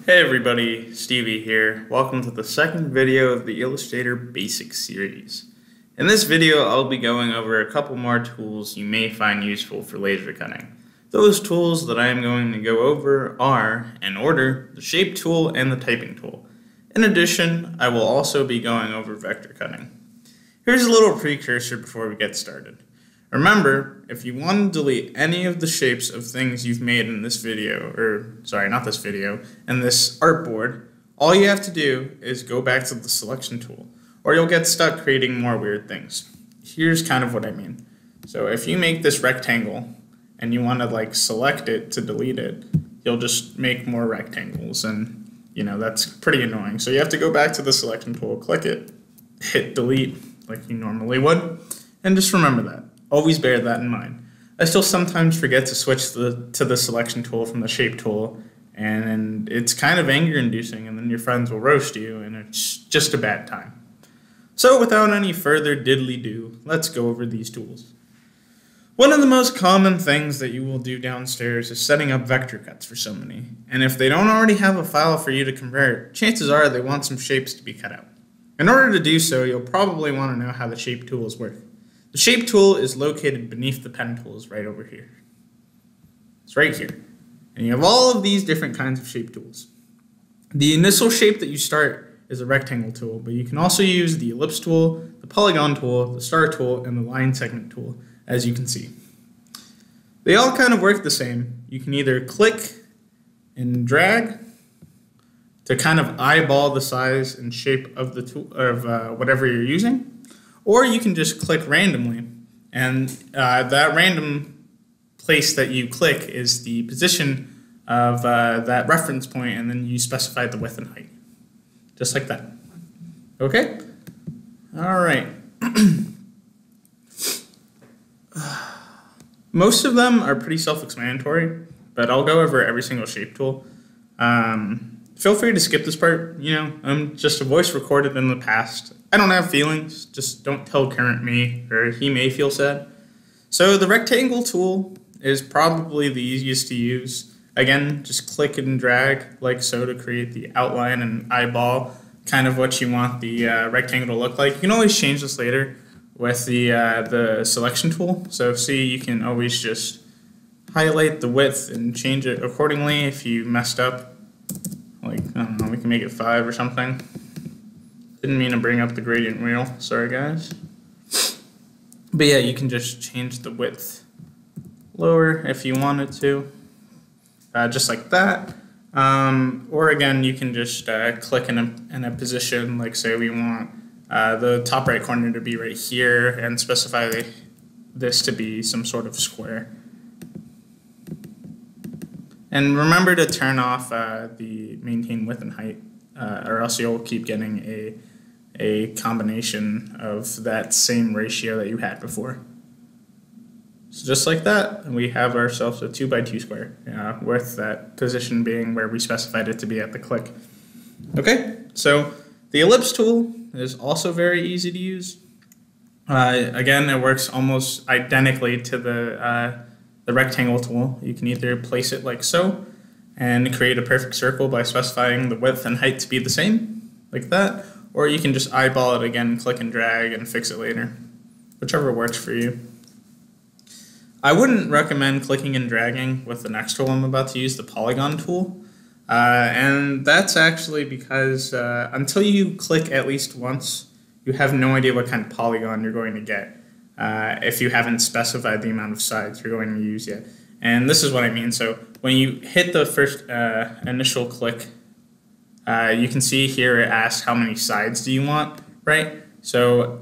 Hey everybody, Stevie here. Welcome to the second video of the Illustrator Basics series. In this video, I'll be going over a couple more tools you may find useful for laser cutting. Those tools that I am going to go over are, in order, the Shape Tool and the Typing Tool. In addition, I will also be going over vector cutting. Here's a little precursor before we get started. Remember, if you want to delete any of the shapes of things you've made in this video, in this artboard, all you have to do is go back to the selection tool, or you'll get stuck creating more weird things. Here's kind of what I mean. So if you make this rectangle, and you want to select it to delete it, you'll just make more rectangles, and that's pretty annoying. So you have to go back to the selection tool, click it, hit delete like you normally would, and just remember that. Always bear that in mind. I still sometimes forget to switch to the selection tool from the shape tool, and it's kind of anger inducing, and then your friends will roast you, and it's just a bad time. So without any further diddly-do, let's go over these tools. One of the most common things that you will do downstairs is setting up vector cuts for somebody, and if they don't already have a file for you to convert, chances are they want some shapes to be cut out. In order to do so, you'll probably want to know how the shape tools work. The shape tool is located beneath the pen tools right over here. It's right here. And you have all of these different kinds of shape tools. The initial shape that you start is a rectangle tool, but you can also use the ellipse tool, the polygon tool, the star tool, and the line segment tool, as you can see. They all kind of work the same. You can either click and drag to kind of eyeball the size and shape of the tool, of whatever you're using. Or you can just click randomly, and that random place that you click is the position of that reference point, and then you specify the width and height, just like that. Okay? All right. Most of them are pretty self-explanatory, but I'll go over every single shape tool. Feel free to skip this part. I'm just a voice recorded in the past. I don't have feelings, just don't tell current me, or he may feel sad. So the rectangle tool is probably the easiest to use. Again, just click and drag like so to create the outline and eyeball kind of what you want the rectangle to look like. You can always change this later with the selection tool. So see, you can always just highlight the width and change it accordingly if you messed up. I don't know, we can make it 5 or something. Didn't mean to bring up the gradient wheel, sorry guys. But yeah, you can just change the width lower if you wanted to, just like that. Or again, you can just click in a position, like say we want the top right corner to be right here and specify this to be some sort of square. And remember to turn off the maintain width and height, or else you'll keep getting a combination of that same ratio that you had before. So just like that, we have ourselves a 2x2 square, with that position being where we specified it to be at the click. Okay, so the ellipse tool is also very easy to use. Again, it works almost identically to the rectangle tool. You can either place it like so and create a perfect circle by specifying the width and height to be the same, like that, or you can just eyeball it again, click and drag, and fix it later, whichever works for you. I wouldn't recommend clicking and dragging with the next tool I'm about to use, the Polygon Tool, and that's actually because until you click at least once, you have no idea what kind of polygon you're going to get. If you haven't specified the amount of sides you're going to use yet. And this is what I mean. So when you hit the first initial click, you can see here it asks how many sides do you want, right? So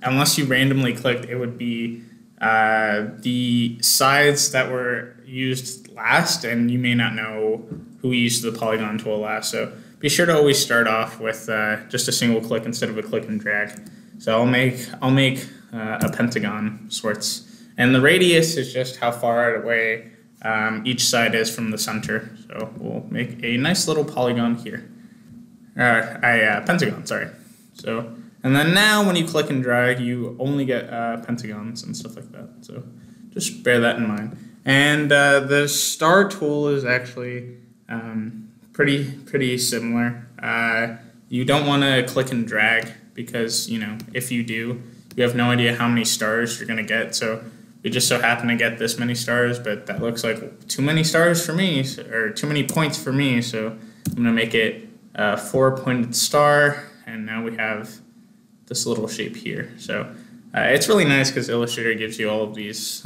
unless you randomly clicked, it would be the sides that were used last, and you may not know who used the polygon tool last. So be sure to always start off with just a single click instead of a click and drag. So I'll make a pentagon sorts, and the radius is just how far away each side is from the center. So we'll make a nice little polygon here, pentagon, sorry. So, and then now when you click and drag, you only get pentagons and stuff like that. So just bear that in mind. And the star tool is actually pretty similar. You don't want to click and drag because, you know, if you do, you have no idea how many stars you're going to get. So we just so happen to get this many stars, but that looks like too many stars for me, or too many points for me. So I'm going to make it a 4-pointed star, and now we have this little shape here. So it's really nice because Illustrator gives you all of these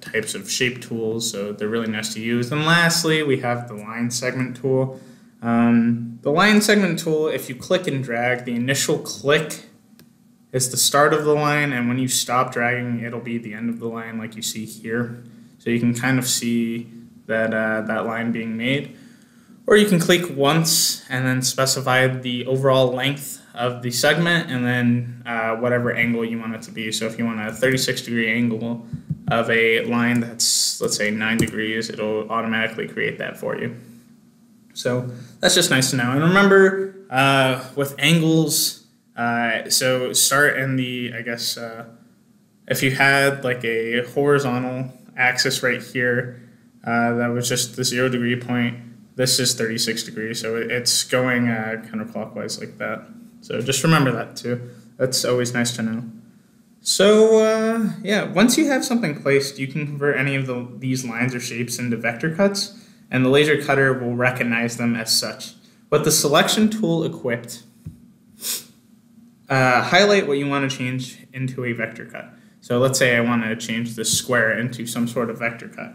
types of shape tools, so they're really nice to use. And lastly, we have the line segment tool. The line segment tool, if you click and drag, the initial click is the start of the line, and when you stop dragging, it'll be the end of the line like you see here. So you can kind of see that, that line being made. Or you can click once and then specify the overall length of the segment and then whatever angle you want it to be. So if you want a 36-degree angle of a line that's, let's say, 9 degrees, it'll automatically create that for you. So that's just nice to know. And remember, with angles, so start in the, I guess, if you had like a horizontal axis right here, that was just the 0-degree point. This is 36 degrees, so it's going counterclockwise like that. So just remember that too. That's always nice to know. So yeah, once you have something placed, you can convert any of these lines or shapes into vector cuts, and the laser cutter will recognize them as such. With the selection tool equipped, highlight what you want to change into a vector cut. So let's say I want to change this square into some sort of vector cut.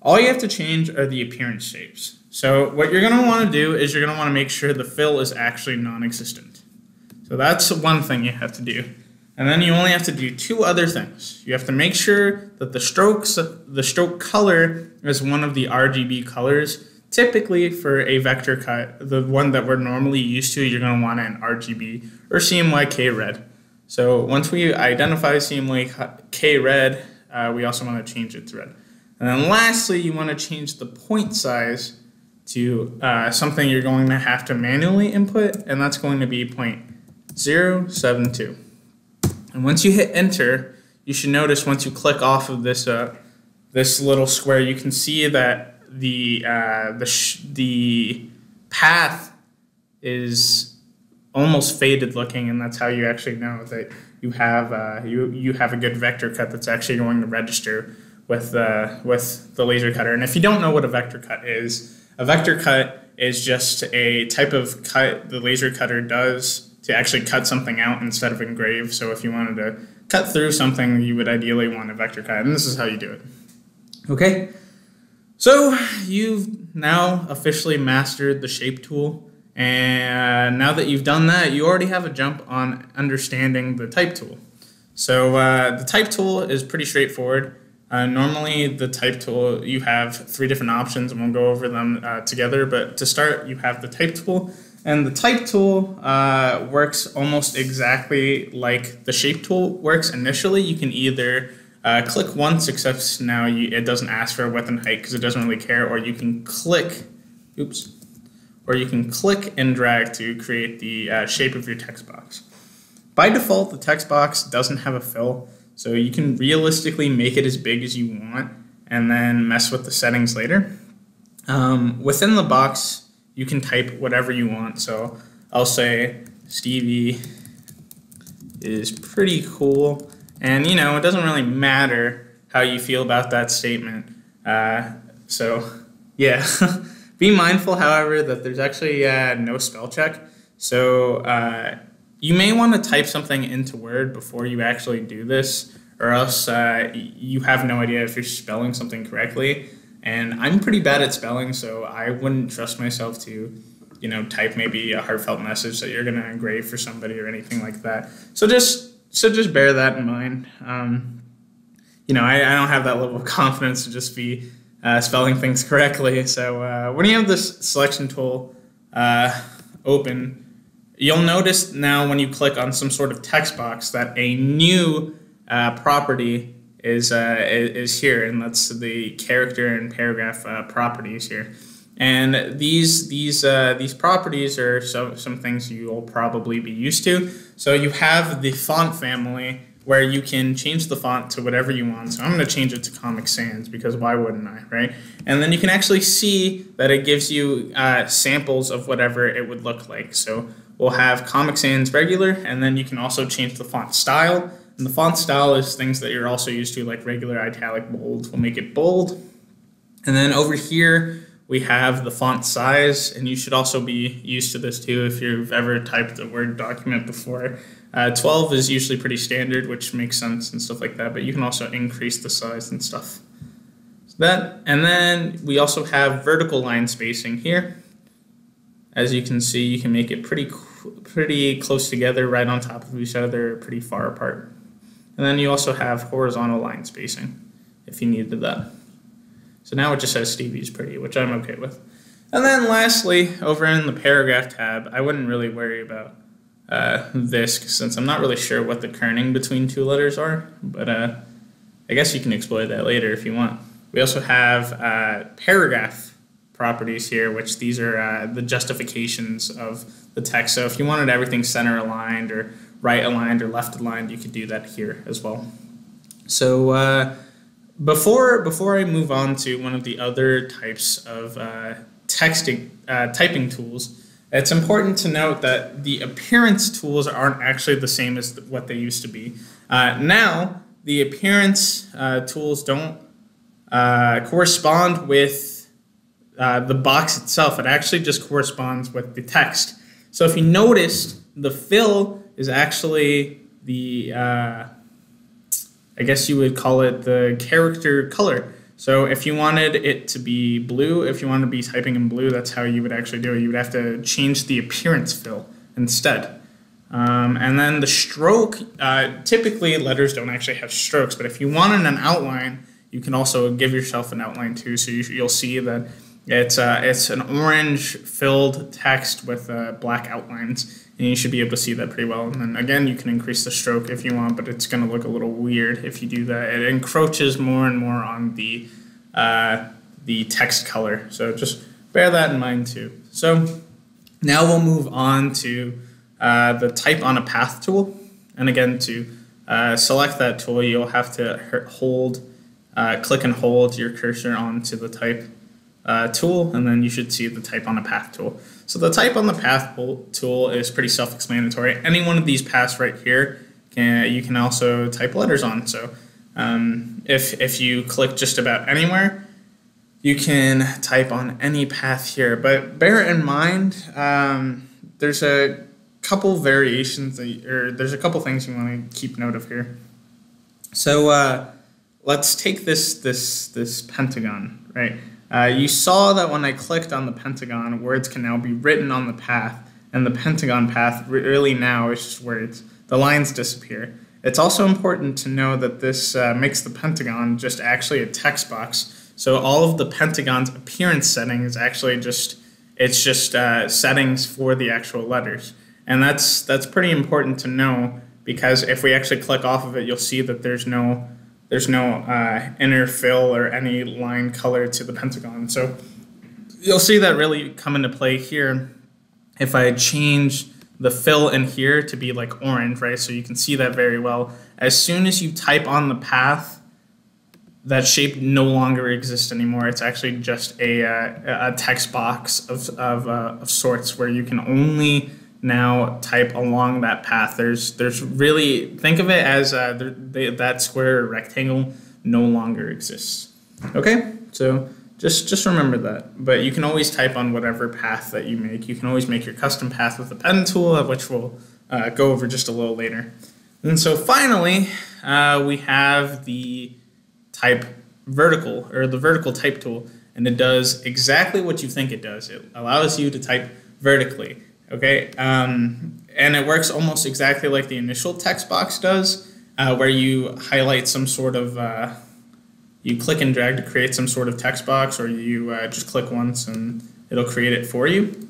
All you have to change are the appearance shapes. So what you're going to want to do is you're going to want to make sure the fill is actually non-existent. So that's one thing you have to do. And then you only have to do two other things. You have to make sure that the stroke color is one of the RGB colors. Typically for a vector cut, the one that we're normally used to, you're going to want an RGB or CMYK red. So once we identify CMYK red, we also want to change it to red. And then lastly, you want to change the point size to something you're going to have to manually input, and that's going to be 0.072. And once you hit enter, you should notice once you click off of this this little square, you can see that the path is almost faded looking, and that's how you actually know that you have you have a good vector cut that's actually going to register with the laser cutter. And if you don't know what a vector cut is just a type of cut the laser cutter does to actually cut something out instead of engrave. So if you wanted to cut through something, you would ideally want a vector cut, and this is how you do it. Okay, so you've now officially mastered the shape tool, and now that you've done that, you already have a jump on understanding the type tool. So the type tool is pretty straightforward. Normally the type tool, you have 3 different options, and we'll go over them together, but to start, you have the type tool. And the type tool works almost exactly like the shape tool works initially. You can either click once, except now it doesn't ask for width and height because it doesn't really care, or you can click, or you can click and drag to create the shape of your text box. By default, the text box doesn't have a fill, so you can realistically make it as big as you want and then mess with the settings later. Within the box, you can type whatever you want. So I'll say Stevie is pretty cool. And you know, it doesn't really matter how you feel about that statement. So yeah, be mindful, however, that there's actually no spell check. So you may want to type something into Word before you actually do this, or else you have no idea if you're spelling something correctly. And I'm pretty bad at spelling, so I wouldn't trust myself to, you know, type maybe a heartfelt message that you're going to engrave for somebody or anything like that. So just bear that in mind. You know, I don't have that level of confidence to just be spelling things correctly. So when you have this selection tool open, you'll notice now when you click on some sort of text box that a new property is here, and that's the character and paragraph properties here. And these properties are some things you'll probably be used to. So you have the font family, where you can change the font to whatever you want. So I'm going to change it to Comic Sans because why wouldn't I, right? And then you can actually see that it gives you samples of whatever it would look like. So we'll have Comic Sans regular, and then you can also change the font style. And the font style is things that you're also used to, like regular, italic, bold. We'll make it bold. And then over here, we have the font size, and you should also be used to this too if you've ever typed a Word document before. 12 is usually pretty standard, which makes sense and stuff like that, but you can also increase the size and stuff. So that, and then we also have vertical line spacing here. As you can see, you can make it pretty close together, right on top of each other, pretty far apart. And then you also have horizontal line spacing if you needed that. So now it just says Stevie's pretty, which I'm okay with. And then lastly, over in the paragraph tab, I wouldn't really worry about this since I'm not really sure what the kerning between two letters are, but I guess you can exploit that later if you want. We also have paragraph properties here, which these are the justifications of the text. So if you wanted everything center aligned or right aligned or left aligned, you could do that here as well. So before I move on to one of the other types of typing tools, it's important to note that the appearance tools aren't actually the same as what they used to be. Now, the appearance tools don't correspond with the box itself. It actually just corresponds with the text. So if you noticed, the fill is actually the, I guess you would call it the character color. So if you wanted it to be blue, if you wanted to be typing in blue, that's how you would actually do it. You would have to change the appearance fill instead. And then the stroke, typically letters don't actually have strokes, but if you wanted an outline, you can also give yourself an outline too. So you'll see that it's an orange filled text with black outlines. And you should be able to see that pretty well. And then again, you can increase the stroke if you want, but it's going to look a little weird if you do that. It encroaches more and more on the text color. So just bear that in mind too. So now we'll move on to the Type on a Path tool. And again, to select that tool, you'll have to click and hold your cursor onto the Type tool, and then you should see the Type on a Path tool. So the Type on the Path tool is pretty self-explanatory. Any one of these paths right here, you can also type letters on. So if you click just about anywhere, you can type on any path here. But bear in mind, there's a couple variations, there's a couple things you want to keep note of here. So let's take this pentagon, right? You saw that when I clicked on the pentagon, words can now be written on the path, and the pentagon path really now is just where the lines disappear. It's also important to know that this makes the pentagon just actually a text box. So all of the pentagon's appearance settings actually just settings for the actual letters, and that's pretty important to know, because if we actually click off of it, you'll see that there's no inner fill or any line color to the pentagon. So you'll see that really come into play here if I change the fill in here to be like orange, right? So you can see that very well. As soon as you type on the path, that shape no longer exists anymore. It's actually just a text box of sorts where you can only now type along that path. There's really, think of it as that square rectangle no longer exists. Okay, so just remember that. But you can always type on whatever path that you make. You can always make your custom path with the pen tool, which we'll go over just a little later. And so finally, we have the Type Vertical, or the Vertical Type tool, and it does exactly what you think it does. It allows you to type vertically. Okay, and it works almost exactly like the initial text box does, where you highlight some sort of, you click and drag to create some sort of text box, or you just click once and it'll create it for you.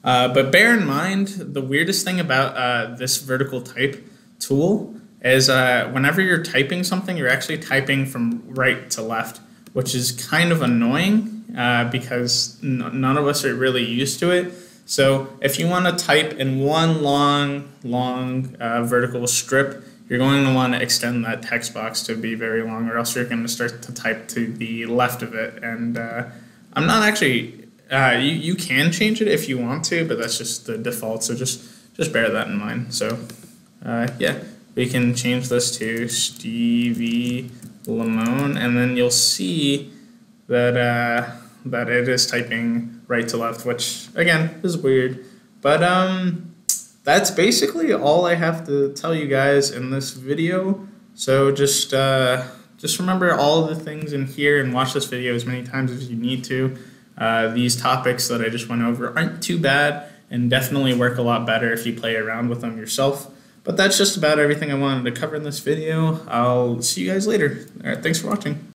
But bear in mind, the weirdest thing about this vertical type tool is whenever you're typing something, you're actually typing from right to left, which is kind of annoying because none of us are really used to it. So if you want to type in one long vertical strip, you're going to want to extend that text box to be very long, or else you're going to start to type to the left of it. And I'm not actually, you can change it if you want to, but that's just the default, so just bear that in mind. So yeah, we can change this to Stevie Lemon, and then you'll see that that it is typing right to left, which again is weird. But that's basically all I have to tell you guys in this video. So just remember all the things in here and watch this video as many times as you need to. These topics that I just went over aren't too bad and definitely work a lot better if you play around with them yourself. But that's just about everything I wanted to cover in this video. I'll see you guys later. All right, thanks for watching.